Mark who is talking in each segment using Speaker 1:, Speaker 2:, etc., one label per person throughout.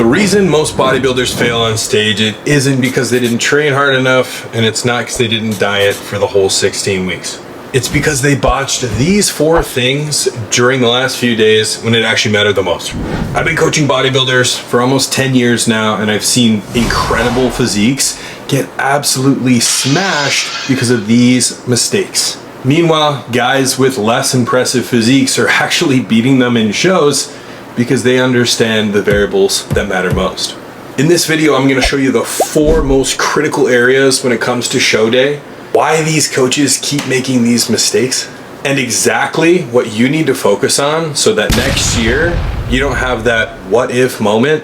Speaker 1: reason most bodybuilders fail on stage, it isn't because they didn't train hard enough, and it's not because they didn't diet for the whole 16 weeks. It's because they botched these 4 things during the last few days when it actually mattered the most. I've been coaching bodybuilders for almost 10 years now, and I've seen incredible physiques get absolutely smashed because of these mistakes. Meanwhile, guys with less impressive physiques are actually beating them in shows because they understand the variables that matter most. In this video, I'm going to show you the 4 most critical areas when it comes to show day, why these coaches keep making these mistakes, and exactly what you need to focus on so that next year you don't have that what if moment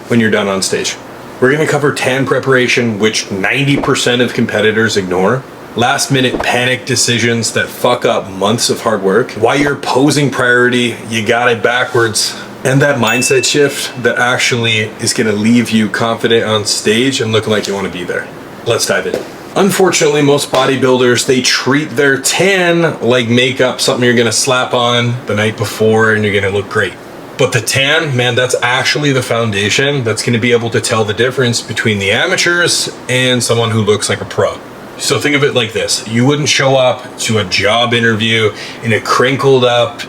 Speaker 1: when you're done on stage. We're going to cover tan preparation, which 90% of competitors ignore, last minute panic decisions that fuck up months of hard work, why your posing priority, you got it backwards, and that mindset shift that actually is going to leave you confident on stage and looking like you want to be there. Let's dive in. Unfortunately, most bodybuilders, they treat their tan like makeup, something you're going to slap on the night before and you're going to look great. But the tan, man, that's actually the foundation that's going to be able to tell the difference between the amateurs and someone who looks like a pro. So think of it like this. You wouldn't show up to a job interview in a crinkled up,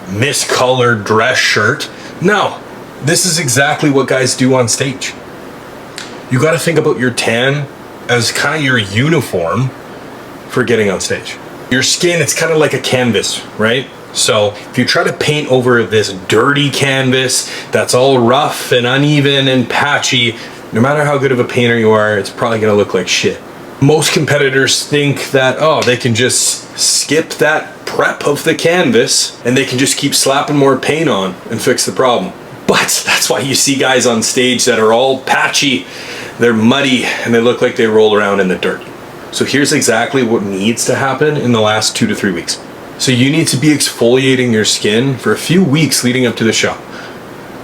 Speaker 1: miscolored dress shirt. No, this is exactly what guys do on stage. You got to think about your tan as kind of your uniform for getting on stage. Your skin, it's kind of like a canvas, right? So if you try to paint over this dirty canvas that's all rough and uneven and patchy, no matter how good of a painter you are, it's probably going to look like shit. Most competitors think that, oh, they can just skip that prep of the canvas and they can just keep slapping more paint on and fix the problem. But that's why you see guys on stage that are all patchy, they're muddy, and they look like they roll around in the dirt. So here's exactly what needs to happen in the last 2 to 3 weeks. So you need to be exfoliating your skin for a few weeks leading up to the show.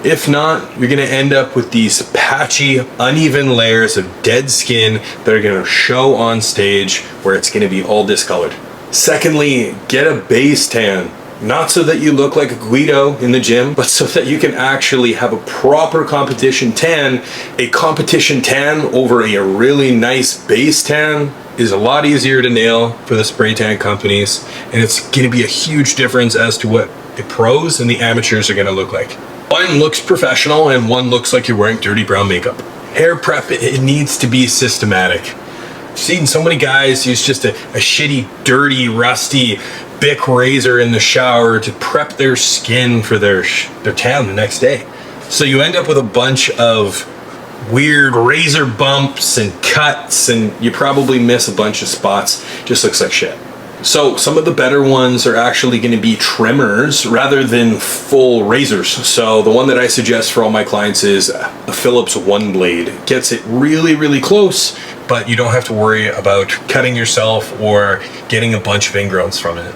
Speaker 1: If not, you're gonna end up with these patchy, uneven layers of dead skin that are gonna show on stage where it's gonna be all discolored. Secondly, get a base tan. Not so that you look like a Guido in the gym, but so that you can actually have a proper competition tan. A competition tan over a really nice base tan is a lot easier to nail for the spray tan companies, and it's going to be a huge difference as to what the pros and the amateurs are going to look like. One looks professional and one looks like you're wearing dirty brown makeup. Hair prep, it needs to be systematic. I've seen so many guys use just a shitty, dirty, rusty Bic razor in the shower to prep their skin for their tan the next day. So you end up with a bunch of weird razor bumps and cuts, and you probably miss a bunch of spots. Just looks like shit. So some of the better ones are actually going to be trimmers rather than full razors. So the one that I suggest for all my clients is a Phillips One Blade. Gets it really, really close, but you don't have to worry about cutting yourself or getting a bunch of ingrowns from it.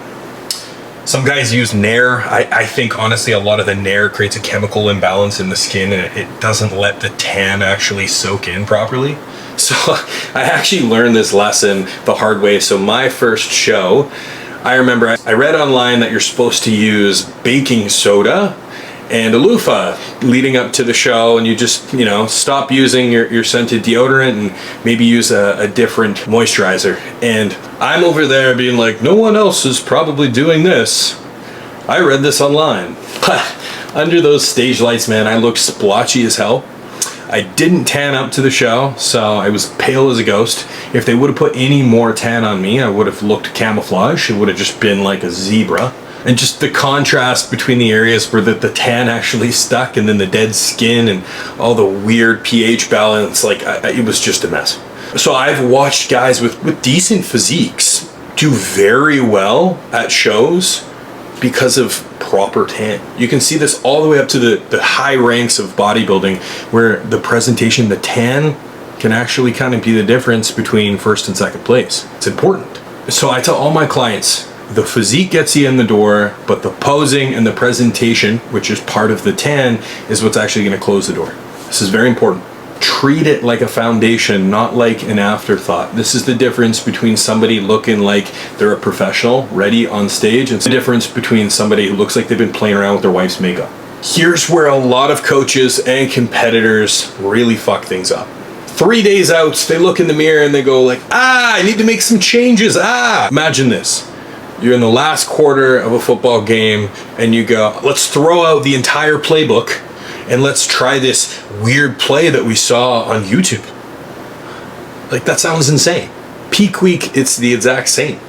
Speaker 1: Some guys use Nair. I think honestly a lot of the Nair creates a chemical imbalance in the skin and it doesn't let the tan actually soak in properly. So I actually learned this lesson the hard way. So my first show, I remember I read online that you're supposed to use baking soda and a loofah leading up to the show, and you just, stop using your scented deodorant and maybe use a different moisturizer. And I'm over there being like, no one else is probably doing this. I read this online. Under those stage lights, man, I looked splotchy as hell. I didn't tan up to the show, so I was pale as a ghost. If they would have put any more tan on me, I would have looked camouflage. It would have just been like a zebra. And just the contrast between the areas where the tan actually stuck and then the dead skin and all the weird pH balance, it was just a mess. So I've watched guys with decent physiques do very well at shows because of proper tan. You can see this all the way up to the high ranks of bodybuilding where the presentation, the tan, can actually kind of be the difference between first and second place. It's important. So I tell all my clients, the physique gets you in the door, but the posing and the presentation, which is part of the tan, is what's actually going to close the door. This is very important. Treat it like a foundation, not like an afterthought. This is the difference between somebody looking like they're a professional, ready on stage, and the difference between somebody who looks like they've been playing around with their wife's makeup. Here's where a lot of coaches and competitors really fuck things up. 3 days out, they look in the mirror and they go like, I need to make some changes. Imagine this. You're in the last quarter of a football game and you go, let's throw out the entire playbook and let's try this weird play that we saw on YouTube. Like, that sounds insane. Peak week, it's the exact same.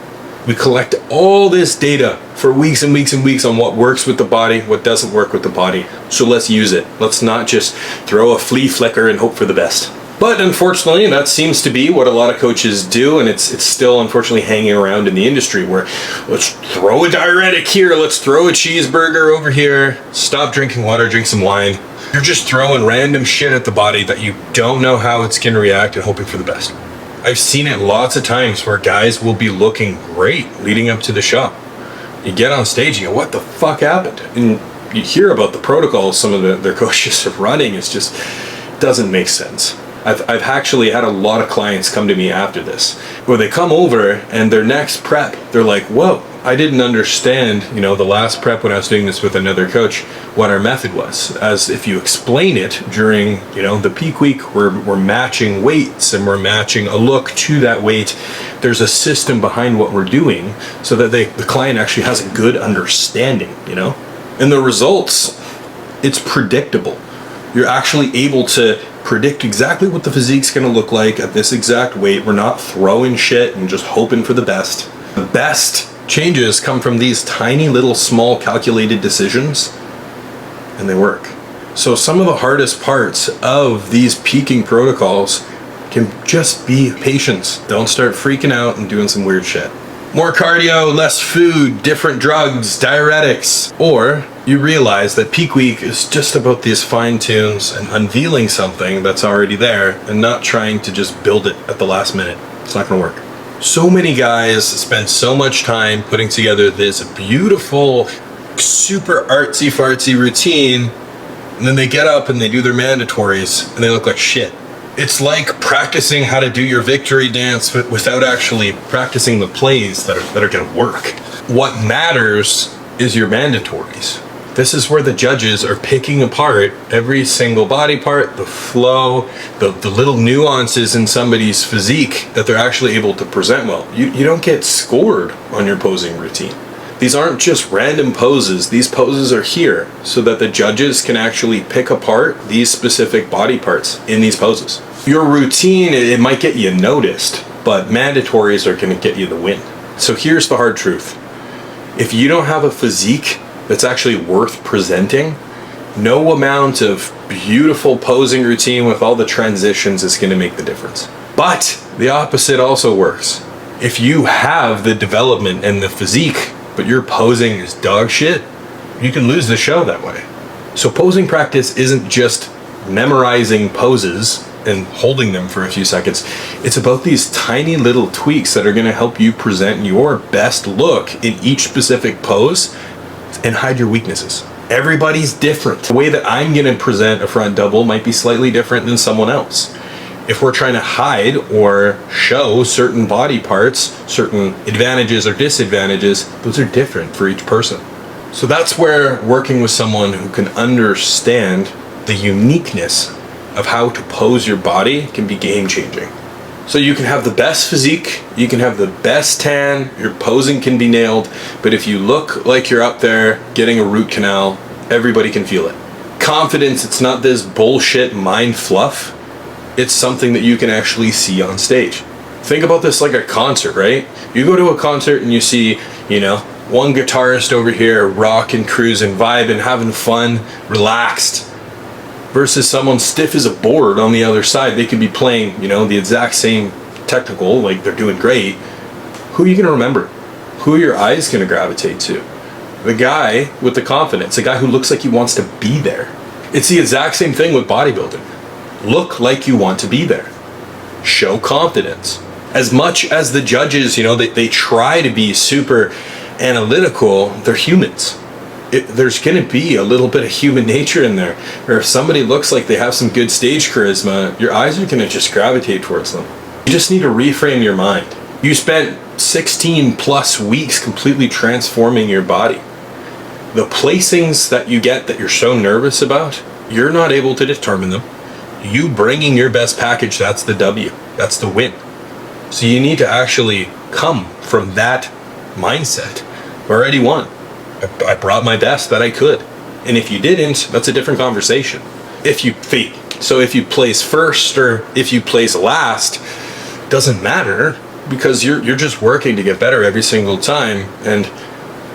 Speaker 1: We collect all this data for weeks and weeks and weeks on what works with the body, what doesn't work with the body. So let's use it. Let's not just throw a flea flicker and hope for the best. But unfortunately, that seems to be what a lot of coaches do, and it's still unfortunately hanging around in the industry where let's throw a diuretic here, let's throw a cheeseburger over here, stop drinking water, drink some wine. You're just throwing random shit at the body that you don't know how it's going to react and hoping for the best. I've seen it lots of times where guys will be looking great leading up to the show. You get on stage, you go, what the fuck happened? And you hear about the protocols some of their coaches are running. It's just doesn't make sense. I've actually had a lot of clients come to me after this, where they come over and their next prep, they're like, whoa, I didn't understand, the last prep when I was doing this with another coach, what our method was. As if you explain it during, the peak week, we're matching weights and we're matching a look to that weight. There's a system behind what we're doing so that the client actually has a good understanding, And the results, it's predictable. You're actually able to predict exactly what the physique's going to look like at this exact weight. We're not throwing shit and just hoping for the best. The best changes come from these tiny little small calculated decisions, and they work. So some of the hardest parts of these peaking protocols can just be patience. Don't start freaking out and doing some weird shit. More cardio, less food, different drugs, diuretics. Or you realize that peak week is just about these fine tunes and unveiling something that's already there and not trying to just build it at the last minute. It's not gonna work. So many guys spend so much time putting together this beautiful, super artsy fartsy routine, and then they get up and they do their mandatories and they look like shit. It's like practicing how to do your victory dance but without actually practicing the plays that are gonna work. What matters is your mandatories. This is where the judges are picking apart every single body part, the flow, the little nuances in somebody's physique that they're actually able to present well. You don't get scored on your posing routine. These aren't just random poses. These poses are here so that the judges can actually pick apart these specific body parts in these poses. Your routine, it might get you noticed, but mandatories are going to get you the win. So here's the hard truth. If you don't have a physique that's actually worth presenting, no amount of beautiful posing routine with all the transitions is going to make the difference. But the opposite also works. If you have the development and the physique, but your posing is dog shit, you can lose the show that way. So posing practice isn't just memorizing poses and holding them for a few seconds. It's about these tiny little tweaks that are going to help you present your best look in each specific pose and hide your weaknesses. Everybody's different. The way that I'm going to present a front double might be slightly different than someone else. If we're trying to hide or show certain body parts, certain advantages or disadvantages, those are different for each person. So that's where working with someone who can understand the uniqueness of how to pose your body can be game-changing. So you can have the best physique, you can have the best tan, your posing can be nailed, but if you look like you're up there getting a root canal, everybody can feel it. Confidence, it's not this bullshit mind fluff. It's something that you can actually see on stage. Think about this like a concert, right? You go to a concert and you see, one guitarist over here rocking, cruising, vibing, having fun, relaxed, versus someone stiff as a board on the other side. They could be playing, the exact same technical, like they're doing great. Who are you gonna remember? Who are your eyes gonna gravitate to? The guy with the confidence, the guy who looks like he wants to be there. It's the exact same thing with bodybuilding. Look like you want to be there. Show confidence. As much as the judges, they try to be super analytical, they're humans. There's going to be a little bit of human nature in there. Or if somebody looks like they have some good stage charisma, your eyes are going to just gravitate towards them. You just need to reframe your mind. You spent 16 plus weeks completely transforming your body. The placings that you get that you're so nervous about, you're not able to determine them. You bringing your best package, that's the W. That's the win. So you need to actually come from that mindset. I already won. I brought my best that I could. And if you didn't, that's a different conversation. If you place first or if you place last, doesn't matter, because you're just working to get better every single time, and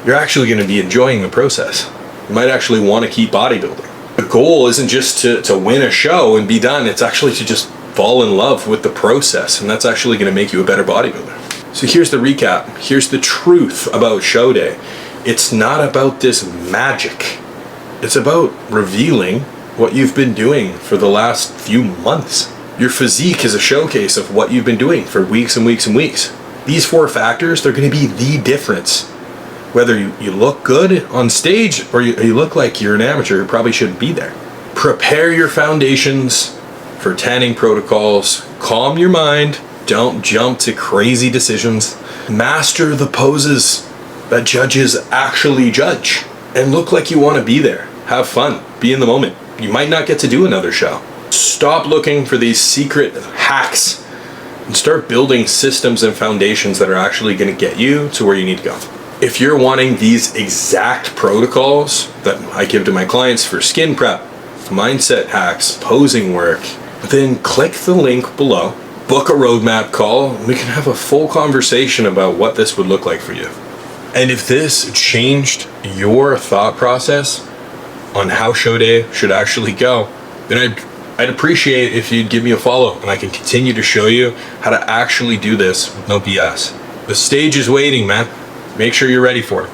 Speaker 1: you're actually going to be enjoying the process. You might actually want to keep bodybuilding. The goal isn't just to win a show and be done. It's actually to just fall in love with the process, and that's actually going to make you a better bodybuilder. So here's the recap. Here's the truth about show day. It's not about this magic. It's about revealing what you've been doing for the last few months. Your physique is a showcase of what you've been doing for weeks and weeks and weeks. These 4 factors, they're going to be the difference. Whether you look good on stage or you look like you're an amateur who probably shouldn't be there. Prepare your foundations for tanning protocols. Calm your mind. Don't jump to crazy decisions. Master the poses that judges actually judge. And look like you want to be there. Have fun. Be in the moment. You might not get to do another show. Stop looking for these secret hacks and start building systems and foundations that are actually going to get you to where you need to go. If you're wanting these exact protocols that I give to my clients for skin prep, mindset hacks, posing work, then click the link below, book a roadmap call, and we can have a full conversation about what this would look like for you. And if this changed your thought process on how show day should actually go, then I'd appreciate if you'd give me a follow, and I can continue to show you how to actually do this with no BS. The stage is waiting, man. Make sure you're ready for it.